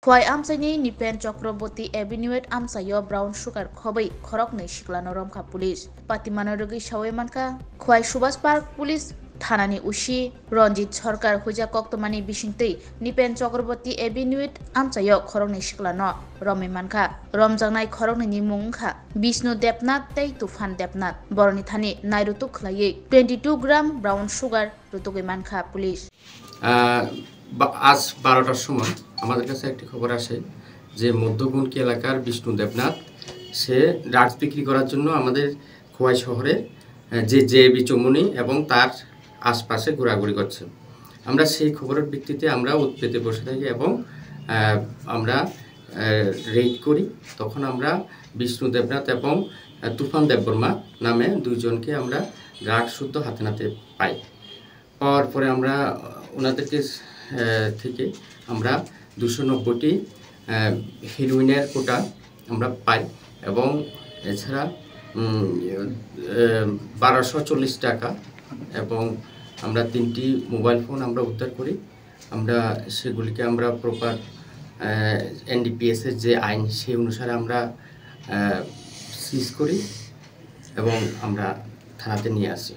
Khwai amsaini Nipen Chakraborty Avenue amsayo brown sugar khobai khorok nei siklano romkha police patimano rogi sawe manka Khwai Subhas Park police থানানি উসি রঞ্জিত সরকার হুজা কক্তমানি বিসিংতৈ নিপেন চক্রবর্তী এভিনিউট আমচায় খরংনি সিকলানো রমে মানখা রমজাংনাই খরংনি মুংখা বিষ্ণু দেবনাথ তৈ তুফান দেবনাথ বরনি থানি নাইরুতু খলাयै 22 gram brown sugar রুতুগৈ মানখা police. আজ 12টার সময় আমাদের কাছে একটি খবর আসে যে মধ্যগুনকি এলাকার বিষ্ণু দেবনাথ সে ড্রাগস বিক্রি করার জন্য আমাদের খোয়াই শহরে যে বিচমনি এবং তার আশপাশে ঘোরাঘুরি করছে। আমরা সেই খবরের ভিত্তিতে আমরা উৎপেতে বসে থাকি এবং আমরা রেড করি। তখন আমরা বিষ্ণু দেবনাথ এবং তুফান দেববর্মা নামে দুইজনকে আমরা ড্রাগস শুদ্ধ হাতে নাতে পাই। পাওয়ার পরে আমরা ওনাদেরকে থেকে আমরা 290টি হেরোইনের কোটা আমরা পাই এবং এছাড়া 1240 টাকা এবং আমরা 3টি মোবাইল ফোন আমরা উদ্ধার করি। আমরা সেগুলিকে আমরা প্রপার এনডিপিএসের যে আইন সেই অনুসারে আমরা সিজ করি এবং আমরা থানাতে নিয়ে আসি।